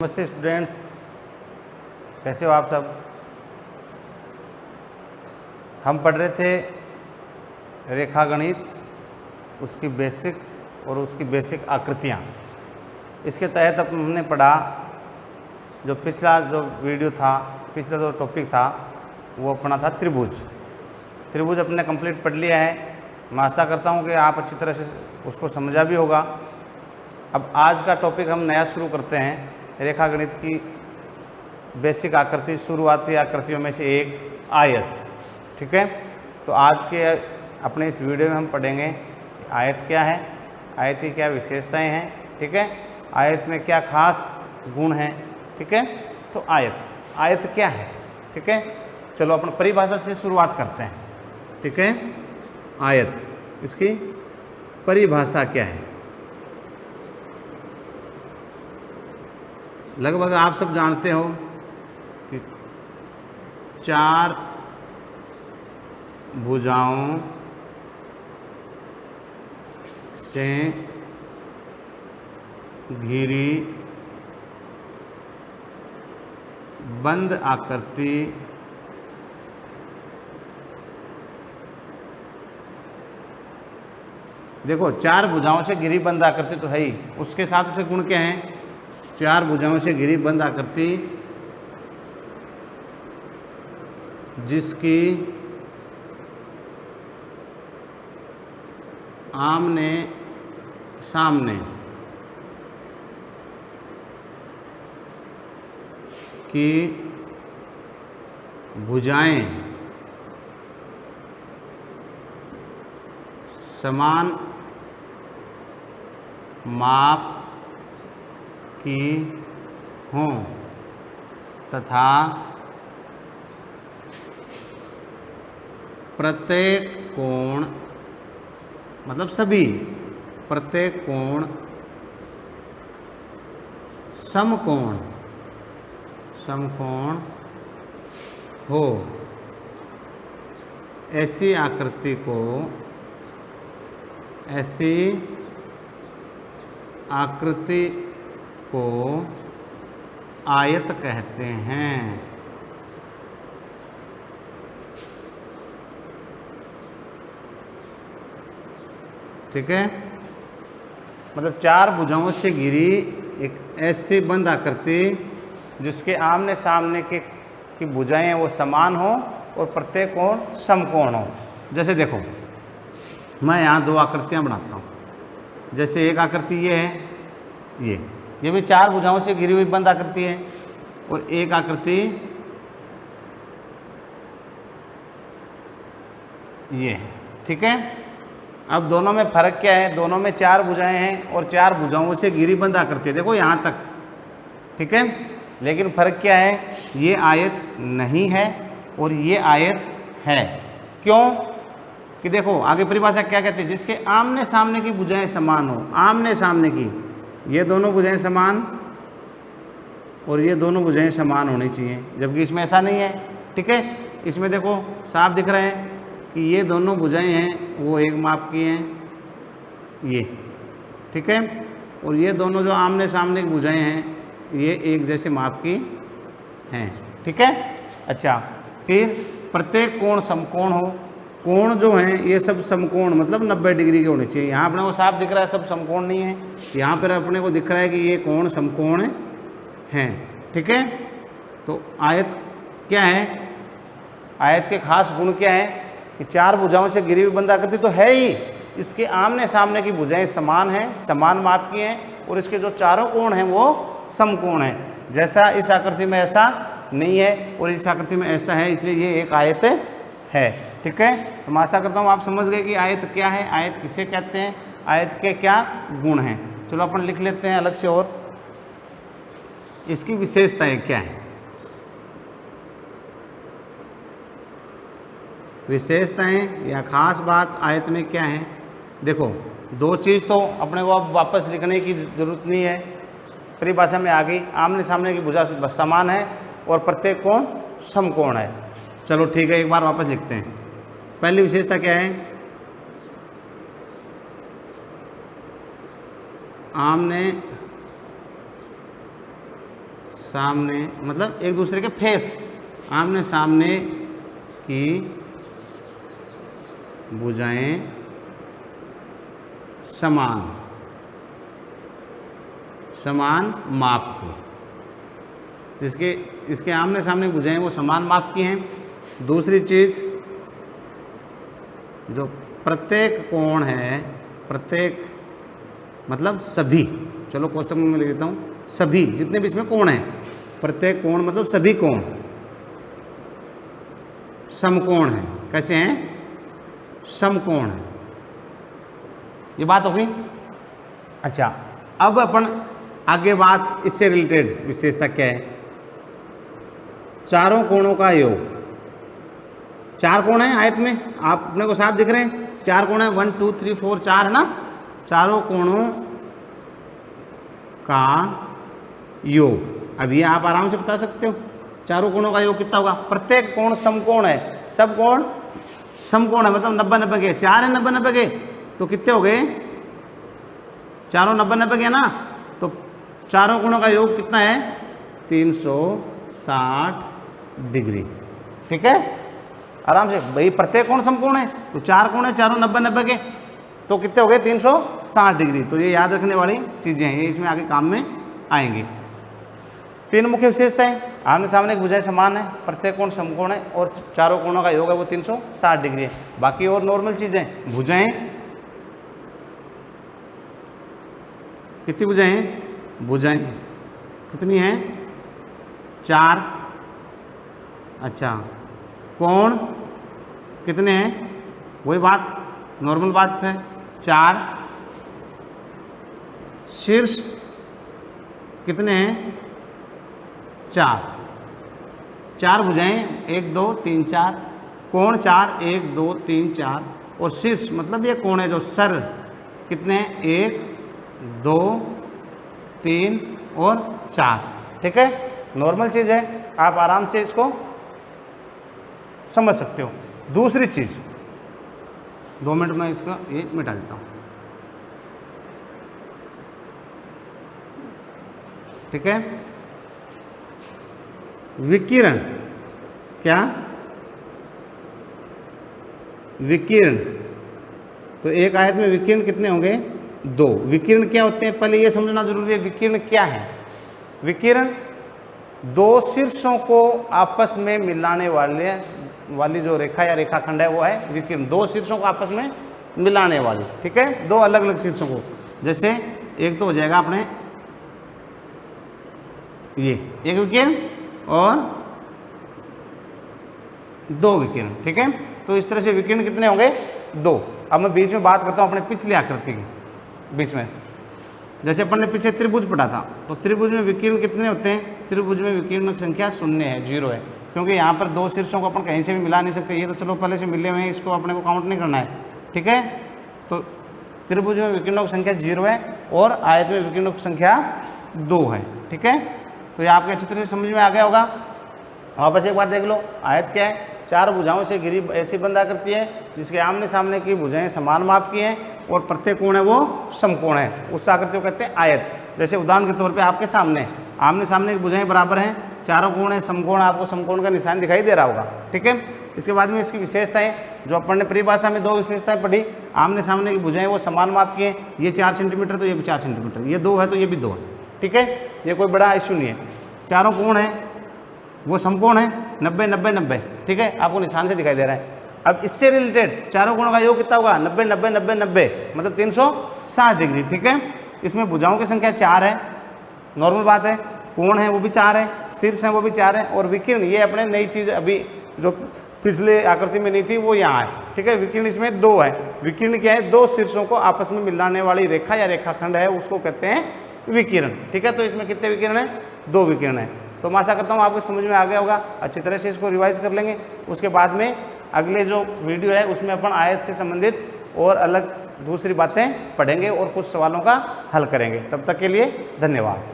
नमस्ते स्टूडेंट्स, कैसे हो आप सब। हम पढ़ रहे थे रेखागणित, उसकी बेसिक और उसकी बेसिक आकृतियाँ। इसके तहत अब हमने पढ़ा जो पिछला वीडियो था, पिछला जो टॉपिक था वो अपना था त्रिभुज। त्रिभुज अपने कंप्लीट पढ़ लिया है। मैं आशा करता हूँ कि आप अच्छी तरह से उसको समझा भी होगा। अब आज का टॉपिक हम नया शुरू करते हैं, रेखागणित की बेसिक आकृति, शुरुआती आकृतियों में से एक आयत। ठीक है, तो आज के अपने इस वीडियो में हम पढ़ेंगे आयत क्या है, आयत की क्या विशेषताएं हैं। ठीक है, आयत में क्या खास गुण हैं। ठीक है, तो आयत क्या है। ठीक है, चलो अपन परिभाषा से शुरुआत करते हैं। ठीक है, आयत, इसकी परिभाषा क्या है। लगभग आप सब जानते हो कि चार भुजाओं से घिरी बंद आकृति देखो, चार भुजाओं से घिरी बंद आकृति तो है ही, उसके साथ उसे गुण क्या है। चार भुजाओं से घिरी बंद आकृति जिसकी आमने सामने की भुजाएं समान माप की हों तथा प्रत्येक कोण, मतलब सभी, प्रत्येक कोण समकोण हो, ऐसी आकृति को आयत कहते हैं। ठीक है, मतलब चार भुजाओं से घिरी एक ऐसी बंद आकृति जिसके आमने सामने की भुजाएं वो समान हो और प्रत्येक कोण समकोण हो। जैसे देखो, मैं यहाँ दो आकृतियाँ बनाता हूँ। जैसे एक आकृति ये है, ये भी चार भुजाओं से घिरी हुई बंद आकृति है, और एक आकृति ये है। ठीक है, अब दोनों में फर्क क्या है। दोनों में चार भुजाएं हैं और चार भुजाओं से घिरी बंद आकृति है, देखो यहाँ तक। ठीक है, लेकिन फर्क क्या है, ये आयत नहीं है और ये आयत है। क्यों कि देखो आगे परिभाषा क्या कहते हैं, जिसके आमने सामने की भुजाएं समान हो। आमने सामने की, ये दोनों भुजाएं समान और ये दोनों भुजाएं समान होनी चाहिए, जबकि इसमें ऐसा नहीं है। ठीक है, इसमें देखो साफ दिख रहा है कि ये दोनों भुजाएं हैं वो एक माप की हैं ये। ठीक है, और ये दोनों जो आमने सामने की भुजाएं हैं ये एक जैसे माप की हैं। ठीक है, अच्छा, फिर प्रत्येक कोण समकोण हो। कोण जो हैं ये सब समकोण, मतलब 90 डिग्री के होने चाहिए। यहाँ अपने को साफ दिख रहा है सब समकोण नहीं है, यहाँ पर अपने को दिख रहा है कि ये कोण समकोण हैं। ठीक है, तो आयत क्या है, आयत के खास गुण क्या है कि चार भुजाओं से घिरी हुई बंद आकृति तो है ही, इसके आमने सामने की भुजाएं समान हैं, समान माप की हैं, और इसके जो चारों कोण हैं वो समकोण हैं। जैसा इस आकृति में ऐसा नहीं है और इस आकृति में ऐसा है, इसलिए ये एक आयत है। ठीक है, तो मैं आशा करता हूँ आप समझ गए कि आयत क्या है, आयत किसे कहते हैं, आयत के क्या गुण हैं। चलो अपन लिख लेते हैं अलग से, और इसकी विशेषताएं क्या है। विशेषताएं या खास बात आयत में क्या है। देखो, दो चीज़ तो अपने को अब वापस लिखने की जरूरत नहीं है, परिभाषा में आ गई। आमने सामने की भुजा समान है और प्रत्येक कोण समकोण है। चलो ठीक है, एक बार वापस लिखते हैं। पहली विशेषता क्या है, आमने सामने मतलब एक दूसरे के फेस, आमने सामने की भुजाएं समान माप की। इसके आमने सामने भुजाएं वो समान माप की हैं। दूसरी चीज़, जो प्रत्येक कोण है, प्रत्येक मतलब सभी, चलो कोष्टक में लिख देता हूँ, सभी जितने भी इसमें कोण हैं, प्रत्येक कोण मतलब सभी कोण समकोण है। कैसे हैं? समकोण है। ये बात हो गई। अच्छा, अब अपन आगे बात इससे रिलेटेड विशेषता क्या है? चारों कोणों का योग। चार कोण हैं आयत में, आप अपने को साफ दिख रहे हैं, चार कोण हैं, 1 2 3 4 4 है ना। चारों कोणों का योग, अब ये आप आराम से बता सकते हो चारों कोणों का योग कितना होगा। प्रत्येक कोण समकोण है, सब कोण समकोण है, मतलब 90-90 के। चार है 90-90 के, तो कितने हो गए? चारों 90-90 के ना, तो चारों कोणों का योग कितना है? 360 डिग्री। ठीक है, आराम से भाई, प्रत्येक कोण समकोण है, तो चार कोण है, चारों 90-90 के, तो कितने हो गए? 360 डिग्री। तो ये याद रखने वाली चीज़ें हैं, ये इसमें आगे काम में आएंगी। तीन मुख्य विशेषताएं, आमने सामने की भुजाएं समान है, प्रत्येक कोण समकोण है, और चारों कोणों का योग है वो 360 डिग्री है। बाकी और नॉर्मल चीज़ें, भुजाएं कितनी भुजाएं हैं? भुजाएं कितनी हैं? 4। अच्छा, कोण कितने हैं? वही बात, नॉर्मल बात है, 4। शीर्ष कितने हैं? 4 भुजाएं, 1 2 3 4, कोण 4, 1 2 3 4, और शीर्ष मतलब ये कोण है जो सर, कितने हैं? 1 2 3 और 4। ठीक है, नॉर्मल चीज़ है, आप आराम से इसको समझ सकते हो। दूसरी चीज़, 2 मिनट में इसका ये मिटा देता हूँ। ठीक है, विकिरण, क्या? विकिरण, तो एक आयत में विकिरण कितने होंगे? 2। विकिरण क्या होते हैं, पहले ये समझना जरूरी है, विकिरण क्या है। विकिरण दो शीर्षों को आपस में मिलाने वाली जो रेखा या रेखाखंड है वो है विकिरण। दो शीर्षों को आपस में मिलाने वाली, ठीक है, दो अलग अलग शीर्षों को। जैसे एक तो हो जाएगा अपने ये एक विकिरण और 2 विकिरण, ठीक है। तो इस तरह से विकिरण कितने होंगे? 2। अब मैं बीच में बात करता हूँ अपने पिछली आकृति की, बीच में जैसे अपन ने पीछे त्रिभुज पढ़ा था, तो त्रिभुज में विकिरण कितने होते हैं? त्रिभुज में विकिरण की संख्या 0 है, 0 है, क्योंकि यहाँ पर दो शीर्षों को अपन कहीं से भी मिला नहीं सकते। ये तो चलो पहले से मिले हुए हैं, इसको अपने को काउंट नहीं करना है, ठीक है। तो त्रिभुज में विकिरणों की संख्या 0 है और आयत में विकिरणों की संख्या 2 है, ठीक है। तो ये आपके अच्छी तरह से समझ में आ गया होगा। वापस एक बार देख लो, आयत क्या है? 4 भुजाओं से घिरी ऐसी बंद आकृति है जिसके आमने सामने की भुजाएं समान माप की हैं और प्रत्येक कोण है वो समकोण है। उस आकृति को कहते हैं आयत। जैसे उदाहरण के तौर पे आपके सामने आमने सामने की भुजाएं बराबर हैं, चारों कोण है समकोण, आपको समकोण का निशान दिखाई दे रहा होगा, ठीक है। इसके बाद में इसकी विशेषताएं जो अपन ने परिभाषा में 2 विशेषताएं पढ़ी। आमने सामने की भुजाएं वो समान माप की हैं, ये 4 सेंटीमीटर तो ये भी 4 सेंटीमीटर, ये 2 है तो ये भी 2 है, ठीक है। ये कोई बड़ा इशू नहीं है। चारों कोण है वो समकोण है, 90 90 90, ठीक है, आपको निशान से दिखाई दे रहा है। अब इससे रिलेटेड चारों कोणों का योग कितना होगा? 90 90 90 90, मतलब 360 डिग्री, ठीक है। इसमें भुजाओं की संख्या 4 है, नॉर्मल बात है। कोण है वो भी 4 है, शीर्ष है वो भी 4 है, और विकिरण ये अपने नई चीज़ अभी जो पिछले आकृति में नहीं थी वो यहाँ है, ठीक है। विकिरण इसमें 2 है। विकिरण क्या है? 2 शीर्षों को आपस में मिलाने वाली रेखा या रेखाखंड है, उसको कहते हैं विकिरण, ठीक है। तो इसमें कितने विकिरण है? 2 विकिरण है। तो मैं आशा करता हूँ आपको समझ में आ गया होगा। अच्छी तरह से इसको रिवाइज कर लेंगे। उसके बाद में अगले जो वीडियो है उसमें अपन आयत से संबंधित और अलग दूसरी बातें पढ़ेंगे और कुछ सवालों का हल करेंगे। तब तक के लिए धन्यवाद।